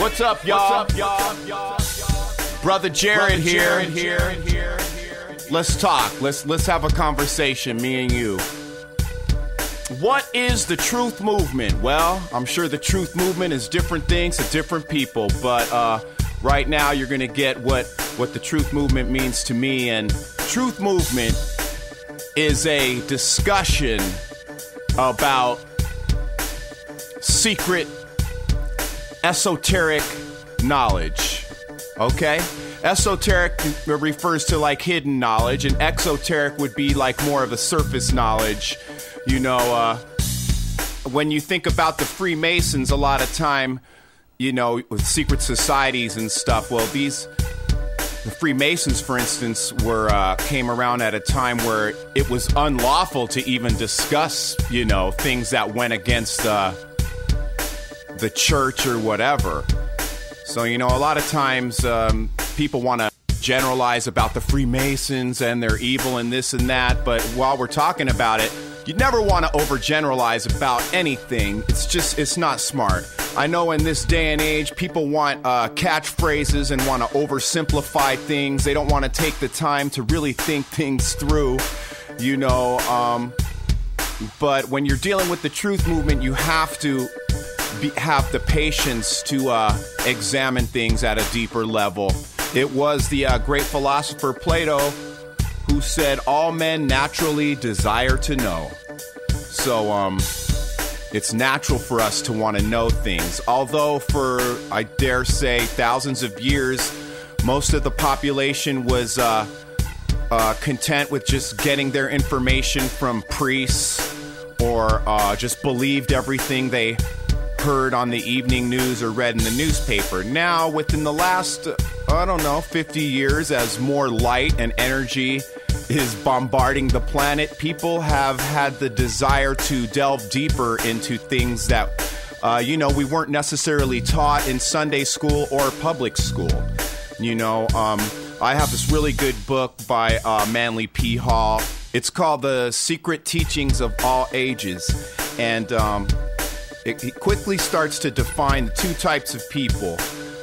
What's up, y'all? Brother Jahred here. Let's talk. Let's have a conversation, me and you. What is the truth movement? Well, I'm sure the truth movement is different things to different people, but right now you're going to get what the truth movement means to me. And truth movement is a discussion about secret, esoteric knowledge. Okay? Esoteric refers to like hidden knowledge, and exoteric would be like more of a surface knowledge. You know, when you think about the Freemasons, a lot of time, you know, with secret societies and stuff, well, the Freemasons, for instance, came around at a time where it was unlawful to even discuss, you know, things that went against the church or whatever. So, you know, a lot of times people want to generalize about the Freemasons and they're evil and this and that, but while we're talking about it, you never want to overgeneralize about anything. It's not smart. I know in this day and age, people want catchphrases and want to oversimplify things. They don't want to take the time to really think things through, you know. But when you're dealing with the truth movement, you have to have the patience to examine things at a deeper level. It was the great philosopher Plato who said, all men naturally desire to know. So it's natural for us to want to know things. Although for, I dare say, thousands of years, most of the population was content with just getting their information from priests or just believed everything they heard on the evening news or read in the newspaper. Now, within the last, 50 years, as more light and energy is bombarding the planet, people have had the desire to delve deeper into things that, we weren't necessarily taught in Sunday school or public school. You know, I have this really good book by Manly P. Hall. It's called The Secret Teachings of All Ages. And it quickly starts to define the two types of people,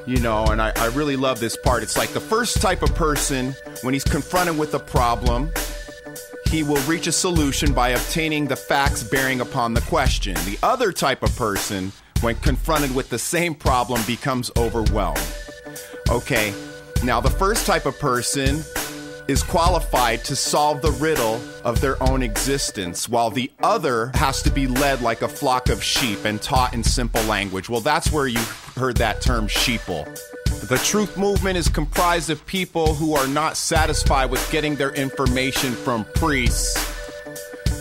you know, and I really love this part. It's like the first type of person, when he's confronted with a problem, he will reach a solution by obtaining the facts bearing upon the question. The other type of person, when confronted with the same problem, becomes overwhelmed. Okay, now the first type of person is qualified to solve the riddle of their own existence, while the other has to be led like a flock of sheep and taught in simple language. Well, that's where you heard that term sheeple. The truth movement is comprised of people who are not satisfied with getting their information from priests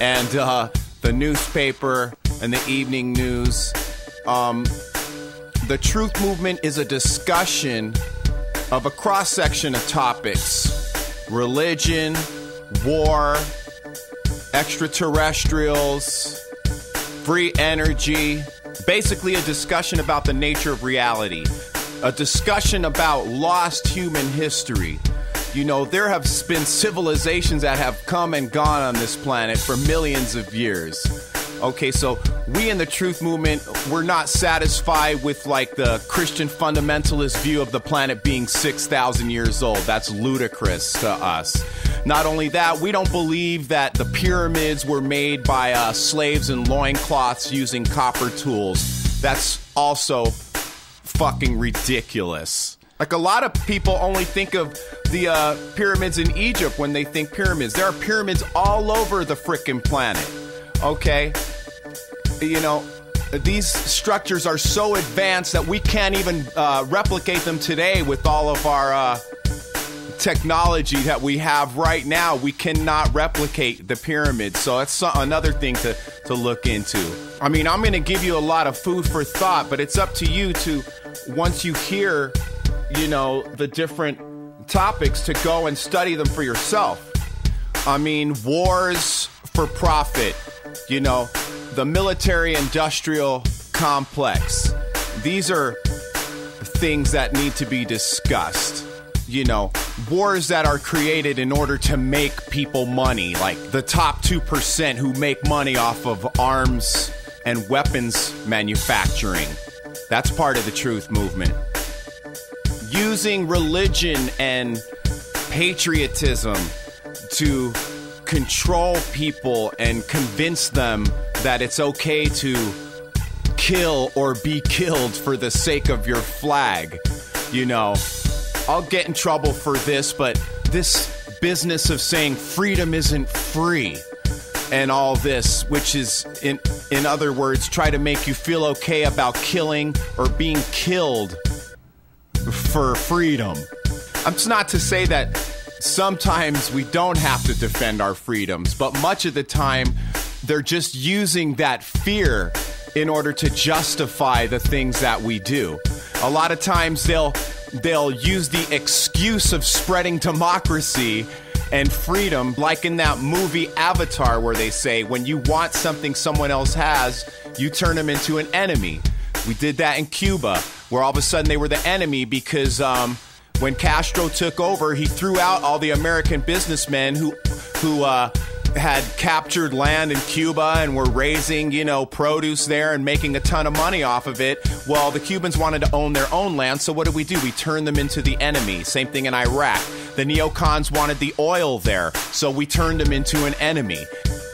and the newspaper and the evening news. The truth movement is a discussion of a cross-section of topics: religion, war, extraterrestrials, free energy. Basically a discussion about the nature of reality. A discussion about lost human history. You know, there have been civilizations that have come and gone on this planet for millions of years. Okay, so we in the truth movement, we're not satisfied with like the Christian fundamentalist view of the planet being 6,000 years old. That's ludicrous to us. Not only that, we don't believe that the pyramids were made by slaves in loincloths using copper tools. That's also fucking ridiculous. Like, a lot of people only think of the pyramids in Egypt when they think pyramids. There are pyramids all over the frickin' planet. Okay? You know, these structures are so advanced that we can't even replicate them today with all of our technology that we have right now. We cannot replicate the pyramids. So that's another thing to look into. I mean, I'm going to give you a lot of food for thought, but it's up to you to, once you hear, you know, the different topics, to go and study them for yourself. I mean, wars for profit, you know, the military-industrial complex. These are things that need to be discussed. You know, wars that are created in order to make people money, like the top 2% who make money off of arms and weapons manufacturing. That's part of the truth movement. Using religion and patriotism to control people and convince them that it's okay to kill or be killed for the sake of your flag. You know, I'll get in trouble for this, but this business of saying freedom isn't free and all this, which is, in other words, try to make you feel okay about killing or being killed for freedom. It's not to say that sometimes we don't have to defend our freedoms, but much of the time they're just using that fear in order to justify the things that we do. A lot of times they'll use the excuse of spreading democracy and freedom, like in that movie Avatar, where they say when you want something someone else has, you turn them into an enemy. We did that in Cuba, where all of a sudden they were the enemy because when Castro took over, he threw out all the American businessmen who had captured land in Cuba and were raising, produce there and making a ton of money off of it. Well, the Cubans wanted to own their own land, so what did? We turned them into the enemy. Same thing in Iraq. The neocons wanted the oil there, so we turned them into an enemy.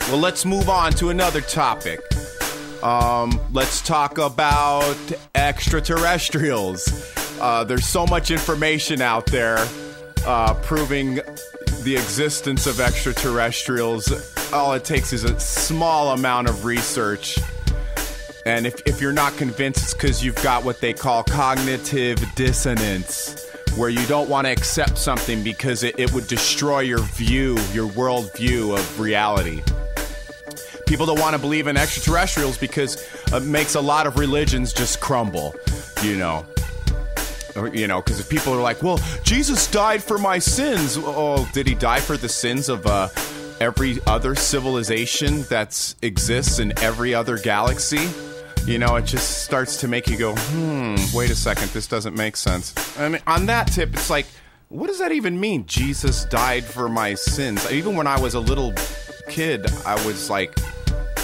Well, let's move on to another topic. Let's talk about extraterrestrials. There's so much information out there proving the existence of extraterrestrials. All it takes is a small amount of research. And if you're not convinced, it's because you've got what they call cognitive dissonance, where you don't want to accept something because it would destroy your worldview of reality. People don't want to believe in extraterrestrials because it makes a lot of religions just crumble, because if people are like, well, Jesus died for my sins. Oh, did he die for the sins of every other civilization that exists in every other galaxy? It just starts to make you go, wait a second, this doesn't make sense. I mean, on that tip, it's like, what does that even mean? Jesus died for my sins. Even when I was a little kid, I was like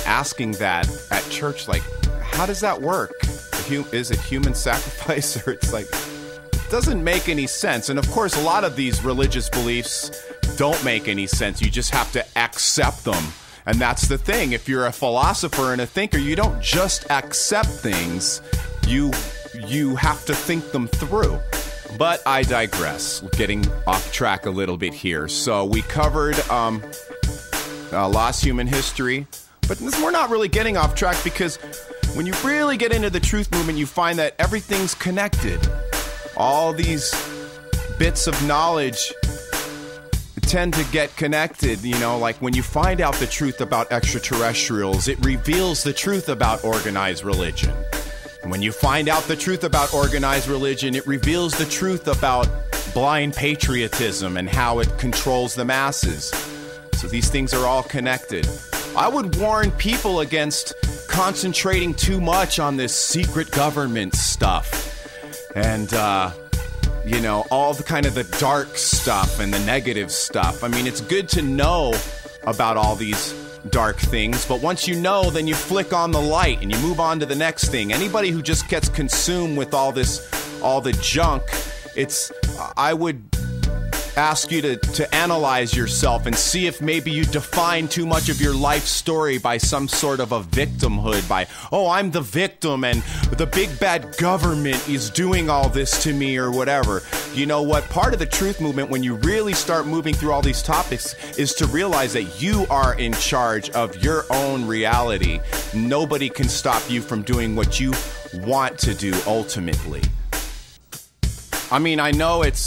asking that at church, like, how does that work? Is it human sacrifice? Or it's like, doesn't make any sense. And of course, a lot of these religious beliefs don't make any sense. You just have to accept them. And that's the thing. If you're a philosopher and a thinker, you don't just accept things. You have to think them through. But I digress. We're getting off track a little bit here. So we covered lost human history. But we're not really getting off track because when you really get into the truth movement, you find that everything's connected. All these bits of knowledge tend to get connected, like when you find out the truth about extraterrestrials, it reveals the truth about organized religion. And when you find out the truth about organized religion, it reveals the truth about blind patriotism and how it controls the masses. So these things are all connected. I would warn people against concentrating too much on this secret government stuff. And, all the kind of the dark stuff and the negative stuff. I mean, it's good to know about all these dark things, but once you know, then you flick on the light and you move on to the next thing. Anybody who just gets consumed with all the junk, I would ask you to analyze yourself and see if maybe you define too much of your life story by some sort of a victimhood, by, I'm the victim and the big bad government is doing all this to me or whatever. You know what? Part of the truth movement, when you really start moving through all these topics, is to realize that you are in charge of your own reality. Nobody can stop you from doing what you want to do ultimately. I mean, I know it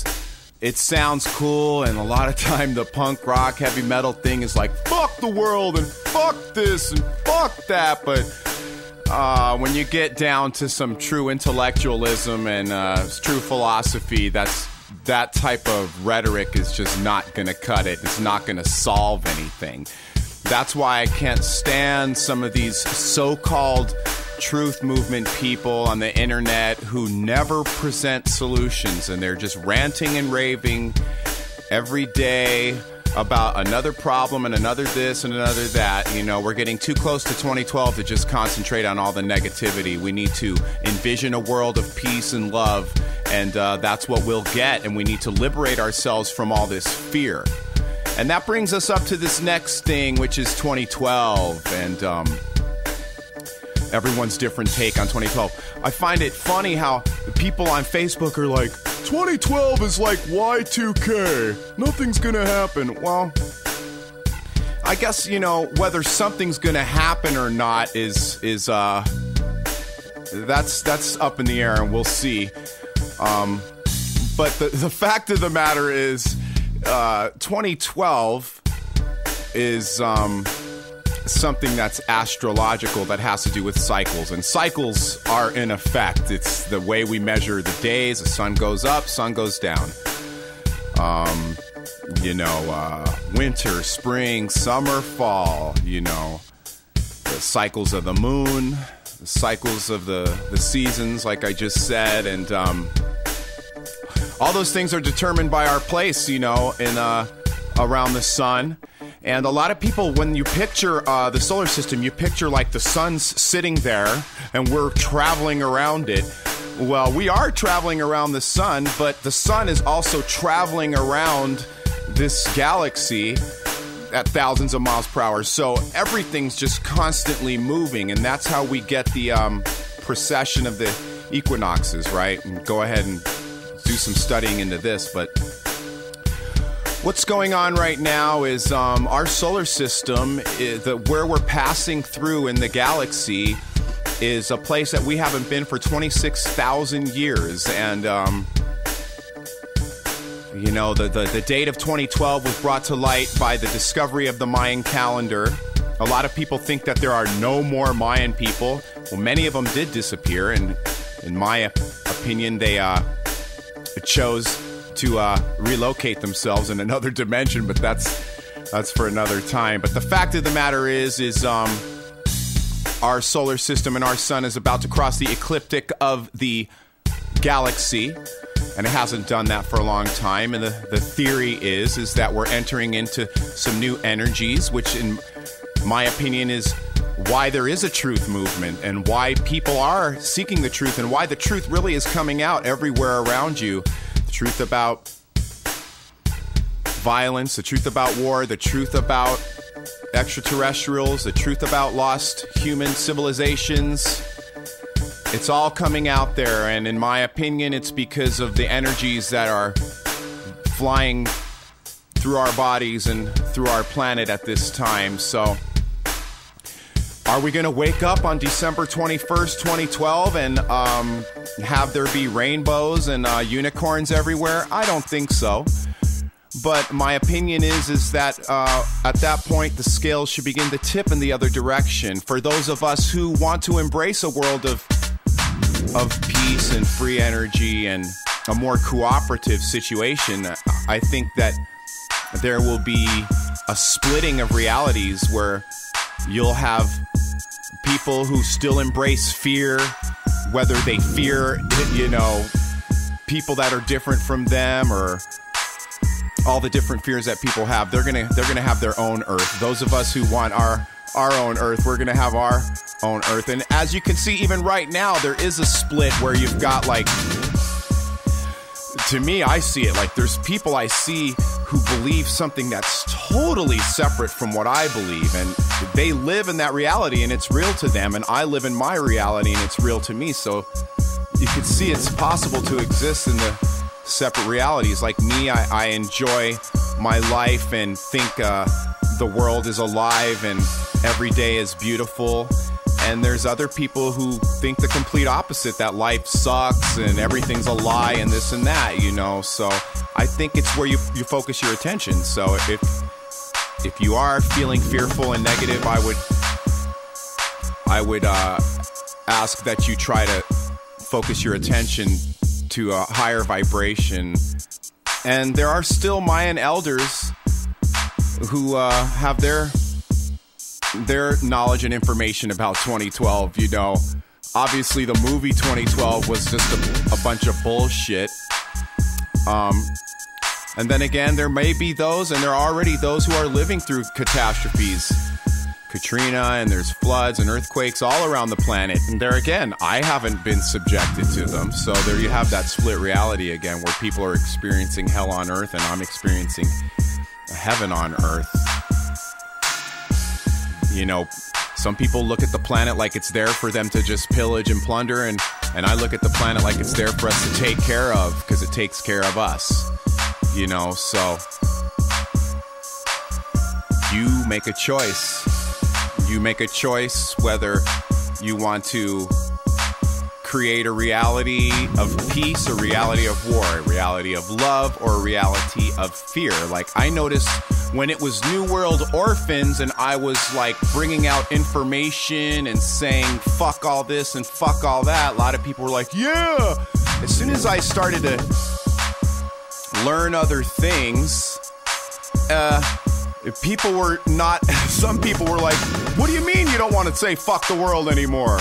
sounds cool, and a lot of time the punk rock heavy metal thing is like, fuck the world and fuck this and fuck that, but when you get down to some true intellectualism and true philosophy, that type of rhetoric is just not going to cut it. It's not going to solve anything. That's why I can't stand some of these so-called truth movement people on the internet who never present solutions, and they're just ranting and raving every day about another problem and another this and another that. You know, we're getting too close to 2012 to just concentrate on all the negativity. We need to envision a world of peace and love, and that's what we'll get. And we need to liberate ourselves from all this fear. And that brings us up to this next thing, which is 2012, and everyone's different take on 2012. I find it funny how people on Facebook are like, 2012 is like Y2K. Nothing's gonna happen. Well, I guess, you know, whether something's gonna happen or not is that's up in the air, and we'll see. But the fact of the matter is, 2012 is something that's astrological, that has to do with cycles, and cycles are in effect. It's the way we measure the days. The sun goes up, sun goes down. Winter, spring, summer, fall, you know, the cycles of the moon, the cycles of the seasons, like I just said, and all those things are determined by our place, you know, in around the sun. And a lot of people, when you picture the solar system, you picture like the sun's sitting there and we're traveling around it. Well, we are traveling around the sun, but the sun is also traveling around this galaxy at thousands of miles per hour. So everything's just constantly moving, and that's how we get the precession of the equinoxes, right? And go ahead and do some studying into this, but what's going on right now is our solar system, where we're passing through in the galaxy, is a place that we haven't been for 26,000 years. And, you know, the date of 2012 was brought to light by the discovery of the Mayan calendar. A lot of people think that there are no more Mayan people. Well, many of them did disappear, and in my opinion, they chose to relocate themselves in another dimension, but that's for another time. But the fact of the matter is our solar system and our sun is about to cross the ecliptic of the galaxy, and it hasn't done that for a long time. And the theory is that we're entering into some new energies, which in my opinion is why there is a truth movement, and why people are seeking the truth, and why the truth really is coming out everywhere around you. The truth about violence, the truth about war, the truth about extraterrestrials, the truth about lost human civilizations. It's all coming out there, and in my opinion, it's because of the energies that are flying through our bodies and through our planet at this time. So, are we going to wake up on December 21st, 2012 and have there be rainbows and unicorns everywhere? I don't think so. But my opinion is that at that point, the scales should begin to tip in the other direction. For those of us who want to embrace a world of peace and free energy and a more cooperative situation, I think that there will be a splitting of realities where you'll have people who still embrace fear, whether they fear, you know, people that are different from them, or all the different fears that people have. They're gonna have their own Earth. Those of us who want our own Earth, we're gonna have our own Earth. And as you can see, even right now, there is a split where you've got, like, to me, I see it like there's people I see who believe something that's totally separate from what I believe, and they live in that reality and it's real to them, and I live in my reality and it's real to me. So you can see it's possible to exist in the separate realities. Like me, I enjoy my life and think the world is alive and every day is beautiful. And there's other people who think the complete opposite, that life sucks and everything's a lie and this and that, you know. So I think it's where you focus your attention. So if you are feeling fearful and negative, I would ask that you try to focus your attention to a higher vibration. And there are still Mayan elders who have their knowledge and information about 2012. You know, obviously the movie 2012 was just a bunch of bullshit. And then again, there may be those, and there are already those who are living through catastrophes. Katrina, and there's floods and earthquakes all around the planet. And there again, I haven't been subjected to them. So there you have that split reality again, where people are experiencing hell on earth and I'm experiencing heaven on earth. You know, some people look at the planet like it's there for them to just pillage and plunder, and I look at the planet like it's there for us to take care of, because it takes care of us. You know, so you make a choice. You make a choice whether you want to create a reality of peace, a reality of war, a reality of love, or a reality of fear. Like, I noticed when it was New World Orphans and I was like bringing out information and saying fuck all this and fuck all that, a lot of people were like, yeah. As soon as I started to learn other things, people were not, some people were like, what do you mean you don't want to say fuck the world anymore?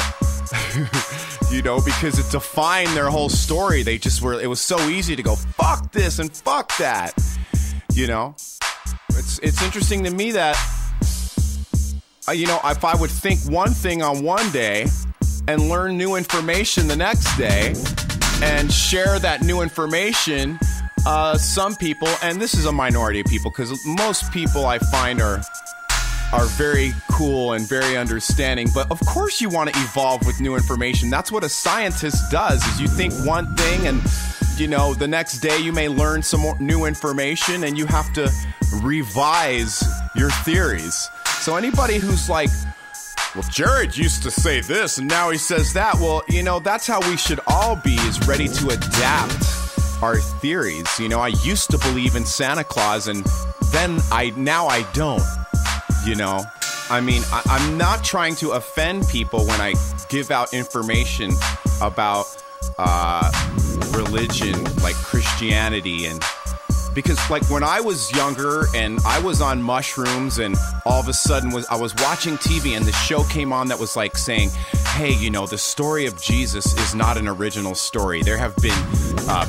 You know, because it defined their whole story. They just were, it was so easy to go fuck this and fuck that. You know, it's interesting to me that, you know, if I would think one thing on one day and learn new information the next day and share that new information, some people, and this is a minority of people, because most people I find are very cool and very understanding, but of course you want to evolve with new information. That's what a scientist does, is you think one thing and, you know, the next day you may learn some more new information and you have to revise your theories. So anybody who's like, well, Jahred used to say this and now he says that, well, you know, that's how we should all be, is ready to adapt our theories. You know, I used to believe in Santa Claus and then now I don't. You know, I mean, I'm not trying to offend people when I give out information about religion, like Christianity, and because like when I was younger and I was on mushrooms and all of a sudden I was watching TV and the show came on that was like saying, hey, you know, the story of Jesus is not an original story. There have been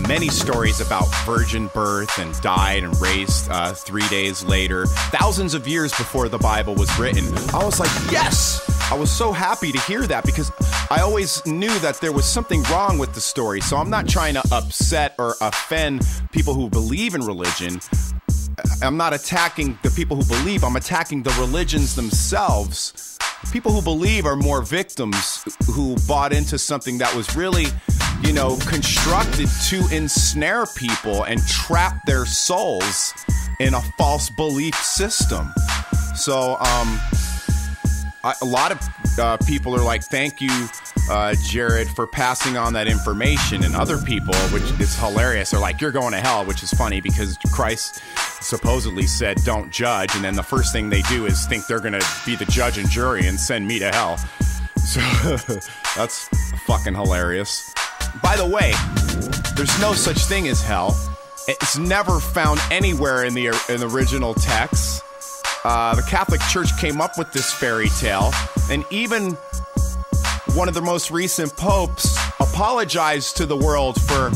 many stories about virgin birth and died and raised 3 days later, thousands of years before the Bible was written. I was like, yes! I was so happy to hear that, because I always knew that there was something wrong with the story. So I'm not trying to upset or offend people who believe in religion. I'm not attacking the people who believe. I'm attacking the religions themselves. People who believe are more victims who bought into something that was really, you know, constructed to ensnare people and trap their souls in a false belief system. So, a lot of people are like, thank you, Jahred, for passing on that information. And other people, which is hilarious, are like, you're going to hell, which is funny because Christ supposedly said, don't judge. And then the first thing they do is think they're going to be the judge and jury and send me to hell. So that's fucking hilarious. By the way, there's no such thing as hell. It's never found anywhere in the original text. The Catholic Church came up with this fairy tale, and even one of the most recent popes apologized to the world for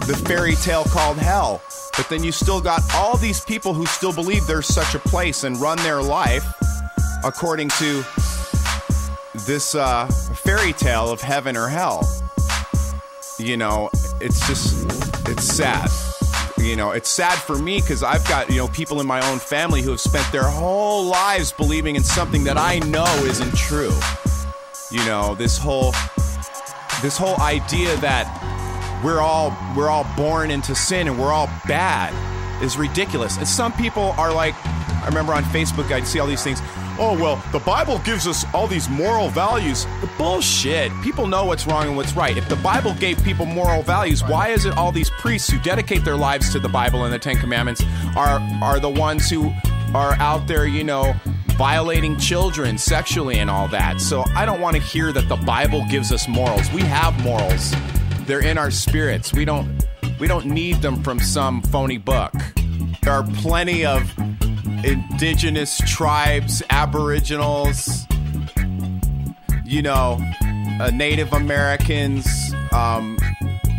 the fairy tale called hell. But then you still got all these people who still believe there's such a place and run their life according to this fairy tale of heaven or hell. You know, it's sad. You know, it's sad for me because I've got, you know, people in my own family who have spent their whole lives believing in something that I know isn't true. You know, this whole idea that we're all born into sin and we're all bad is ridiculous. And some people are like, I remember on Facebook I'd see all these things. Oh, well, the Bible gives us all these moral values. The bullshit. People know what's wrong and what's right. If the Bible gave people moral values, why is it all these priests who dedicate their lives to the Bible and the Ten Commandments are the ones who are out there, you know, violating children sexually and all that? So I don't want to hear that the Bible gives us morals. We have morals. They're in our spirits. We don't need them from some phony book. There are plenty of indigenous tribes, aboriginals, you know, Native Americans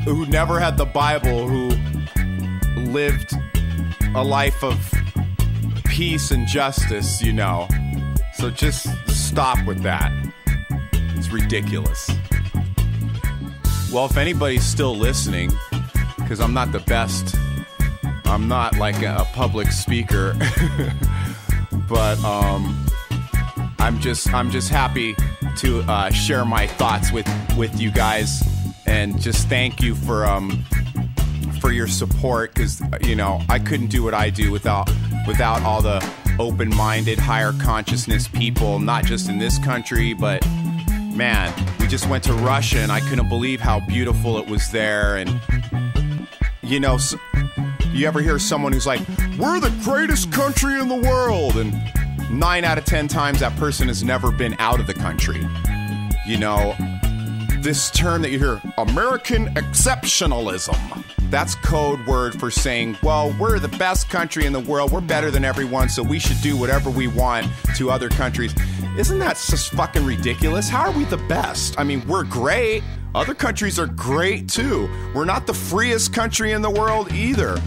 who never had the Bible, who lived a life of peace and justice, you know. So just stop with that. It's ridiculous. Well, if anybody's still listening, because I'm not the best, I'm not like a public speaker, but I'm just happy to share my thoughts with you guys, and just thank you for your support, because you know I couldn't do what I do without all the open-minded, higher consciousness people, not just in this country, but man, we just went to Russia and I couldn't believe how beautiful it was there. And you know, you ever hear someone who's like, we're the greatest country in the world, and 9 out of 10 times that person has never been out of the country. You know, this term that you hear, American exceptionalism, that's code word for saying, well, we're the best country in the world, we're better than everyone, so we should do whatever we want to other countries. Isn't that just fucking ridiculous? How are we the best? I mean, we're great. Other countries are great too. We're not the freest country in the world either.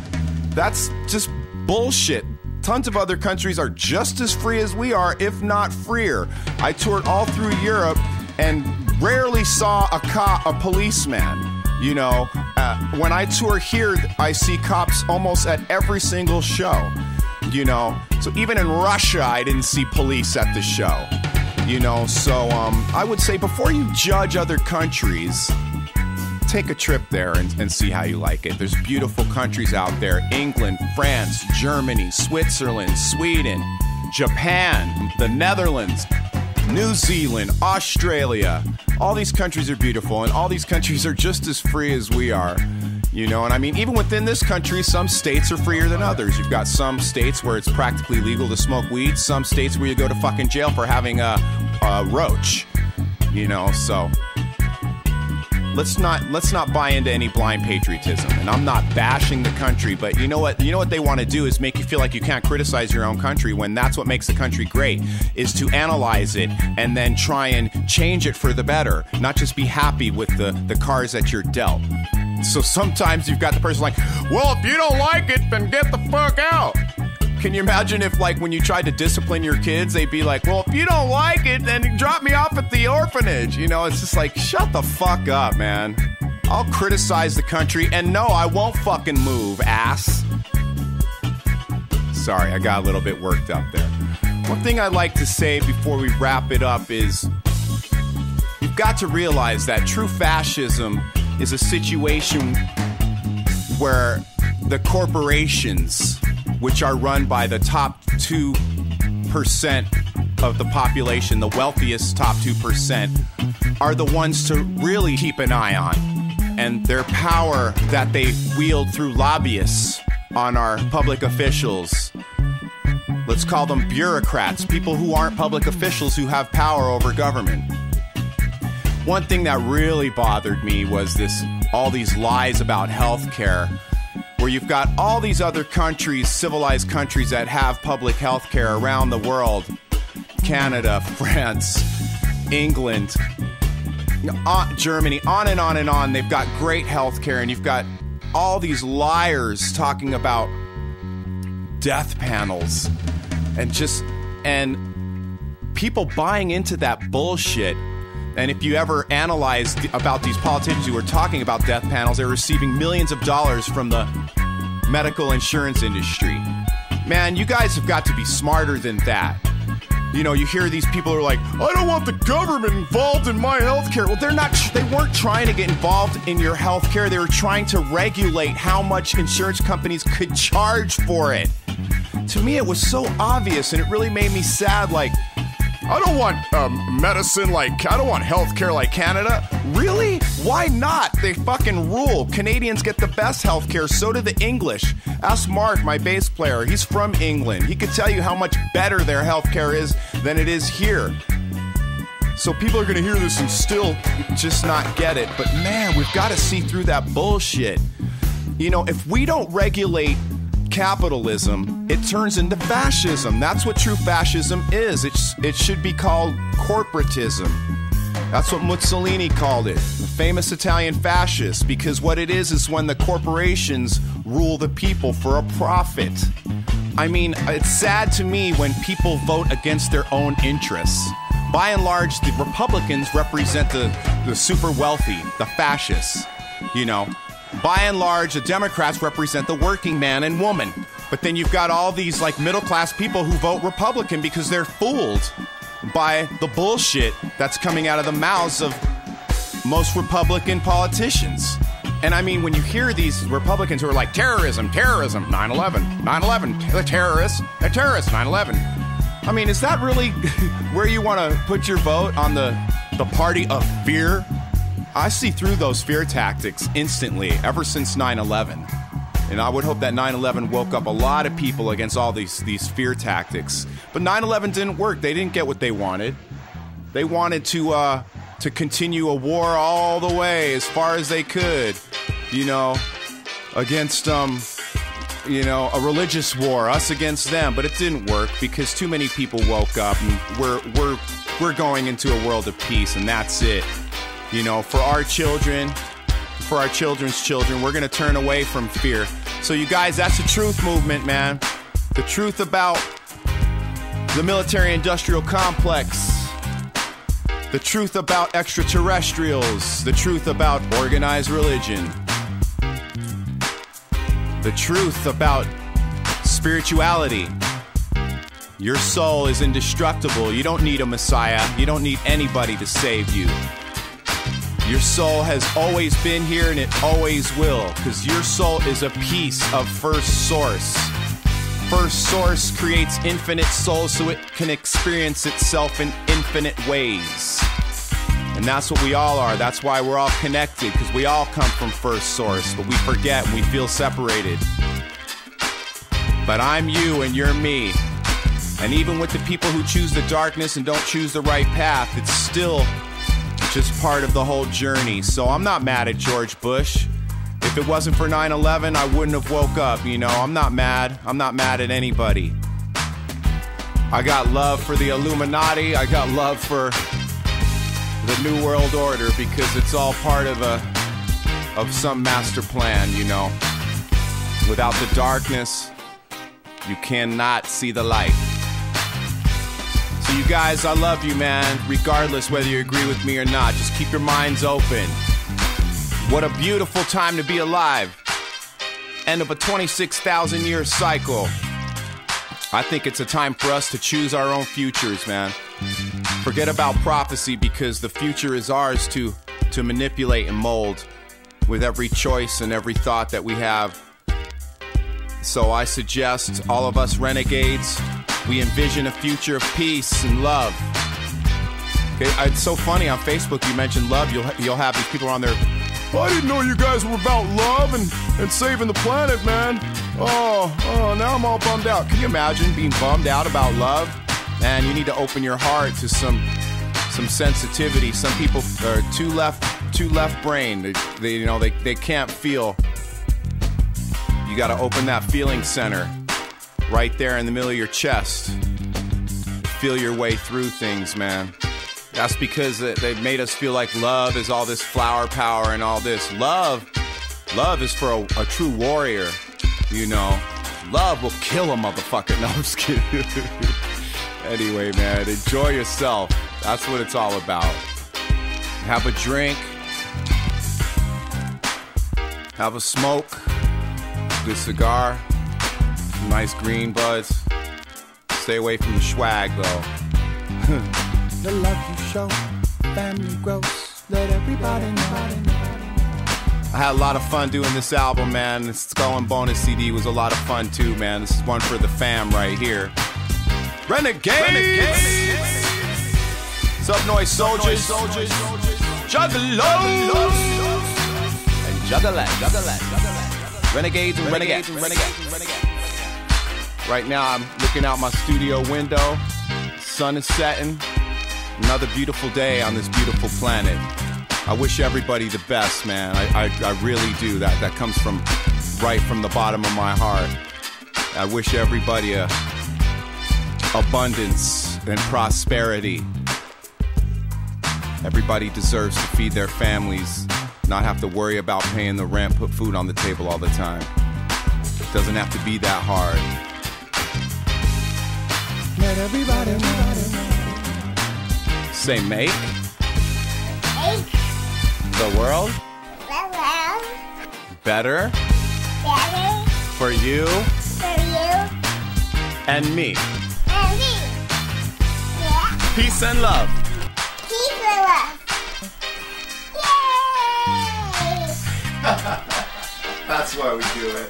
That's just bullshit. Tons of other countries are just as free as we are, if not freer. I toured all through Europe and rarely saw a policeman. You know, when I tour here, I see cops almost at every single show. You know, so even in Russia, I didn't see police at the show. You know, so I would say before you judge other countries, take a trip there and see how you like it. There's beautiful countries out there. England, France, Germany, Switzerland, Sweden, Japan, the Netherlands, New Zealand, Australia. All these countries are beautiful, and all these countries are just as free as we are. You know, and I mean, even within this country, some states are freer than others. You've got some states where it's practically legal to smoke weed, some states where you go to fucking jail for having a roach. You know, so let's not buy into any blind patriotism. And I'm not bashing the country, but you know what they want to do is make you feel like you can't criticize your own country, when that's what makes the country great, is to analyze it and then try and change it for the better, not just be happy with the cards that you're dealt. So sometimes you've got the person like, well, if you don't like it, then get the fuck out. Can you imagine if, like, when you tried to discipline your kids, they'd be like, well, if you don't like it, then drop me off at the orphanage. You know, it's just like, shut the fuck up, man. I'll criticize the country, and no, I won't fucking move, ass. Sorry, I got a little bit worked up there. One thing I'd like to say before we wrap it up is, you've got to realize that true fascism is a situation where the corporations, which are run by the top 2% of the population, the wealthiest top 2%, are the ones to really keep an eye on. And their power that they wield through lobbyists on our public officials, let's call them bureaucrats, people who aren't public officials who have power over government. One thing that really bothered me was all these lies about healthcare, where you've got all these other countries, civilized countries that have public healthcare around the world. Canada, France, England, Germany, on and on and on. They've got great healthcare, and you've got all these liars talking about death panels and people buying into that bullshit. And if you ever analyze about these politicians who are talking about death panels, they're receiving millions of dollars from the medical insurance industry. Man, you guys have got to be smarter than that. You know, you hear these people who are like, I don't want the government involved in my healthcare. Well, they weren't trying to get involved in your healthcare. They were trying to regulate how much insurance companies could charge for it. To me, it was so obvious, and it really made me sad. Like, I don't want medicine I don't want healthcare like Canada. Really? Why not? They fucking rule. Canadians get the best healthcare, so do the English. Ask Mark, my bass player. He's from England. He could tell you how much better their healthcare is than it is here. So people are going to hear this and still just not get it. But man, we've got to see through that bullshit. You know, if we don't regulate capitalism, it turns into fascism. That's what true fascism is. It should be called corporatism. That's what Mussolini called it, the famous Italian fascist, because what it is when the corporations rule the people for a profit. I mean, it's sad to me when people vote against their own interests. By and large, the Republicans represent the super wealthy, the fascists, you know. By and large, the Democrats represent the working man and woman. But then you've got all these like middle-class people who vote Republican because they're fooled by the bullshit that's coming out of the mouths of most Republican politicians. And I mean, when you hear these Republicans who are like, terrorism, 9/11, they're terrorists, 9/11. I mean, is that really where you want to put your vote, on the party of fear? I see through those fear tactics instantly ever since 9/11. And I would hope that 9/11 woke up a lot of people against all these fear tactics. But 9/11 didn't work. They didn't get what they wanted. They wanted to continue a war all the way as far as they could, you know, against you know, a religious war, us against them. But it didn't work because too many people woke up, and we're going into a world of peace, and that's it. You know, for our children, for our children's children, we're going to turn away from fear. So you guys, that's the truth movement, man. The truth about the military-industrial complex. The truth about extraterrestrials. The truth about organized religion. The truth about spirituality. Your soul is indestructible. You don't need a Messiah. You don't need anybody to save you. Your soul has always been here, and it always will, because your soul is a piece of First Source. First Source creates infinite souls so it can experience itself in infinite ways. And that's what we all are. That's why we're all connected, because we all come from First Source, but we forget and we feel separated. But I'm you and you're me. And even with the people who choose the darkness and don't choose the right path, it's still just part of the whole journey. So I'm not mad at George Bush. If it wasn't for 9/11, I wouldn't have woke up, you know. I'm not mad. I'm not mad at anybody. I got love for the Illuminati. I got love for the New World Order, because it's all part of some master plan, you know. Without the darkness, you cannot see the light. So you guys, I love you, man, regardless whether you agree with me or not. Just keep your minds open. What a beautiful time to be alive. End of a 26,000-year cycle. I think it's a time for us to choose our own futures, man. Forget about prophecy, because the future is ours to manipulate and mold with every choice and every thought that we have. So I suggest all of us renegades, we envision a future of peace and love. Okay, it's so funny, on Facebook you mentioned love, you'll have these people on there, I didn't know you guys were about love and saving the planet, man. Oh, now I'm all bummed out. Can you imagine being bummed out about love? Man, you need to open your heart to some sensitivity. Some people are too left brain. They can't feel. You got to open that feeling center right there in the middle of your chest. Feel your way through things, man. That's because they've made us feel like love is all this flower power and all this. Love is for a true warrior, you know. Love will kill a motherfucker. No, I'm just kidding. Anyway, man, enjoy yourself. That's what it's all about. Have a drink. Have a smoke. Good cigar. Some nice green buds. Stay away from the swag, though. The love you show, family grows, let everybody know. I had a lot of fun doing this album, man. This Skull and Bonus CD was a lot of fun, too, man. This is one for the fam right here. Renegades! Sub-Noise Soldiers, Juggalos, and Juggalettes. Renegades and Renegades. Right now, I'm looking out my studio window. Sun is setting. Another beautiful day on this beautiful planet. I wish everybody the best, man. I really do. That comes right from the bottom of my heart. I wish everybody abundance and prosperity. Everybody deserves to feed their families, not have to worry about paying the rent, put food on the table all the time. It doesn't have to be that hard. Let everybody know. Say make Make the world the world better better for you for you and me. and me. Yeah, Peace and love. peace and love. Yay! That's why we do it.